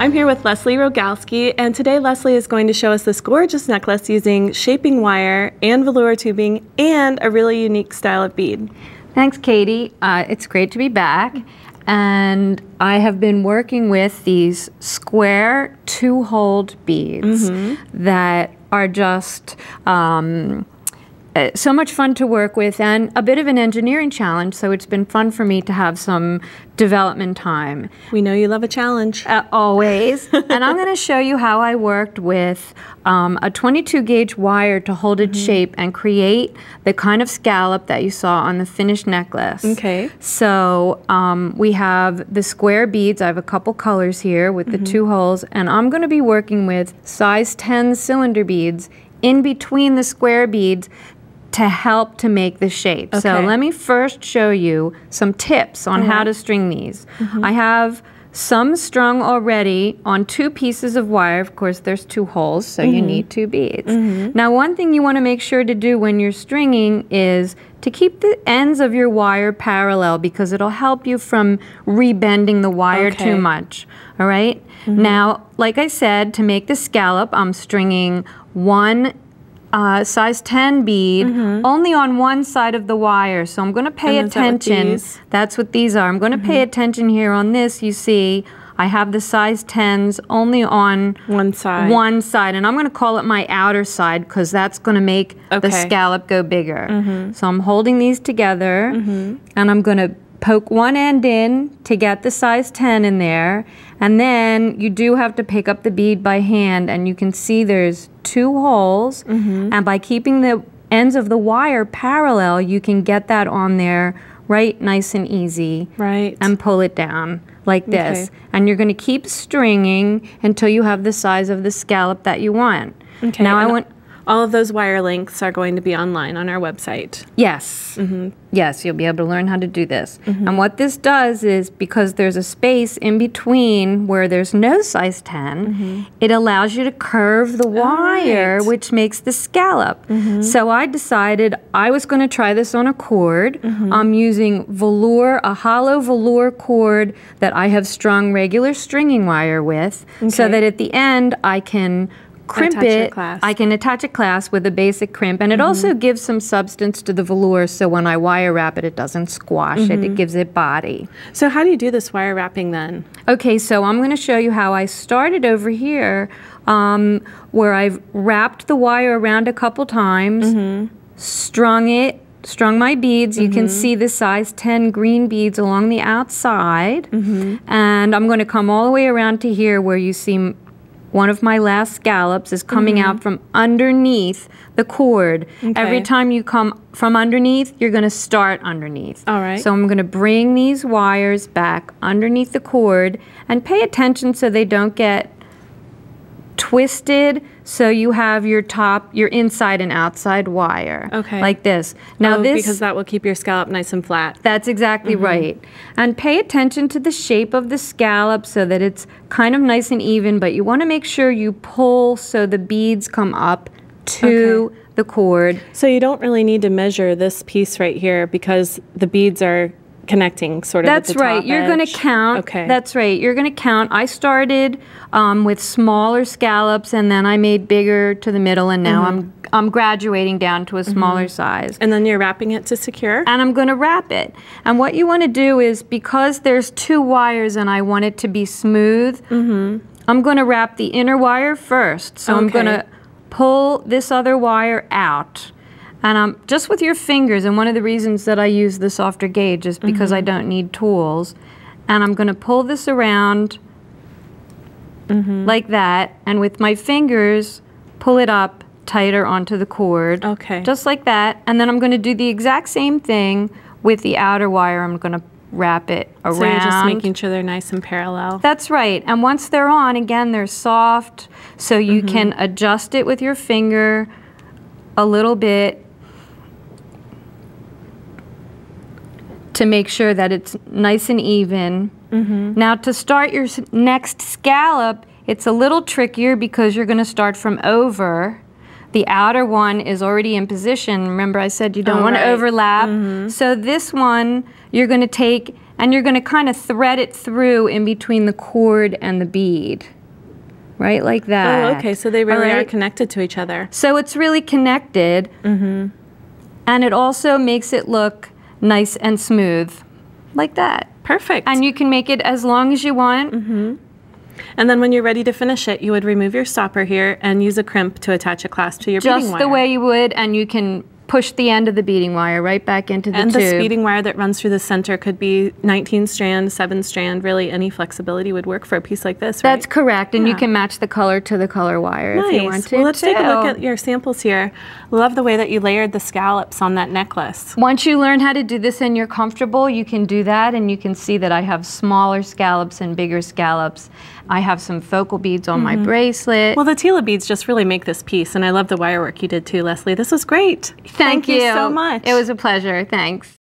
I'm here with Leslie Rogalski, and today Leslie is going to show us this gorgeous necklace using shaping wire and velour tubing and a really unique style of bead. Thanks, Katie. It's great to be back. And I have been working with these square two-holed beads that are just so much fun to work with and a bit of an engineering challenge, so it's been fun for me to have some development time. We know you love a challenge. Always. And I'm going to show you how I worked with a 22 gauge wire to hold its shape and create the kind of scallop that you saw on the finished necklace. Okay. So we have the square beads. I have a couple colors here with the two holes, and I'm going to be working with size 10 cylinder beads in between the square beads to help to make the shape. Okay. So let me first show you some tips on how to string these. I have some strung already on 2 pieces of wire. Of course, there's 2 holes, so you need 2 beads. Now, one thing you want to make sure to do when you're stringing is to keep the ends of your wire parallel, because it'll help you from rebending the wire too much. All right? Now, like I said, to make the scallop, I'm stringing 1 size 10 bead only on one side of the wire. So I'm going to pay attention. That's what these are. I'm going to pay attention here on this. You see, I have the size 10s only on one side. And I'm going to call it my outer side because that's going to make the scallop go bigger. So I'm holding these together and I'm going to poke one end in to get the size 10 in there, and then you do have to pick up the bead by hand, and you can see there's 2 holes, and by keeping the ends of the wire parallel, you can get that on there right nice and easy, and pull it down like this. And you're going to keep stringing until you have the size of the scallop that you want. Now I want all of those wire lengths are going to be online on our website. Yes. Yes, you'll be able to learn how to do this. And what this does is, because there's a space in between where there's no size 10, it allows you to curve the wire, which makes the scallop. So I decided I was going to try this on a cord. I'm using velour, a hollow velour cord that I have strung regular stringing wire with, so that at the end I can crimp it. I can attach a clasp with a basic crimp, and it also gives some substance to the velour, so when I wire wrap it, it doesn't squash it. It gives it body. So how do you do this wire wrapping then? Okay, so I'm going to show you how I started over here, where I've wrapped the wire around a couple times, strung my beads. You can see the size 10 green beads along the outside, and I'm going to come all the way around to here where you see one of my last scallops is coming out from underneath the cord. Every time you come from underneath, you're going to start underneath. So I'm going to bring these wires back underneath the cord, and pay attention so they don't get twisted, so you have your inside and outside wire, like this. Now because that will keep your scallop nice and flat. That's exactly right. And pay attention to the shape of the scallop so that it's kind of nice and even, but you want to make sure you pull so the beads come up to the cord. So you don't really need to measure this piece right here because the beads are connecting sort of. That's right. You're going to count. That's right. You're going to count. I started with smaller scallops, and then I made bigger to the middle, and now I'm graduating down to a smaller size. And then you're wrapping it to secure? And I'm going to wrap it. And what you want to do is, because there's 2 wires and I want it to be smooth, I'm going to wrap the inner wire first. So I'm going to pull this other wire out. And just with your fingers, and one of the reasons that I use the softer gauge is because I don't need tools. And I'm going to pull this around like that, and with my fingers, pull it up tighter onto the cord. Just like that. And then I'm going to do the exact same thing with the outer wire. I'm going to wrap it around. So you're just making sure they're nice and parallel. That's right. And once they're on, again, they're soft, so you can adjust it with your finger a little bit to make sure that it's nice and even. Now, to start your next scallop, it's a little trickier because you're going to start from over. The outer one is already in position. Remember I said you don't want to overlap. So this one you're going to take and you're going to kind of thread it through in between the cord and the bead. right like that. Oh, okay, so they really All are right? connected to each other. So it's really connected, and it also makes it look nice and smooth, like that. Perfect. And you can make it as long as you want. And then when you're ready to finish it, you would remove your stopper here and use a crimp to attach a clasp to your beading Just wire. the way you would, and you can push the end of the beading wire right back into the And tube. this beading wire that runs through the center could be 19 strand, 7 strand, really any flexibility would work for a piece like this, right? That's correct, and you Yeah. can match the color to the color wire if you want to. Well, let's take a look too. at your samples here. Love the way that you layered the scallops on that necklace. Once you learn how to do this and you're comfortable, you can do that, and you can see that I have smaller scallops and bigger scallops. I have some focal beads on my bracelet. Well, the tila beads just really make this piece, and I love the wire work you did too, Leslie. This was great. Thank you so much. It was a pleasure. Thanks.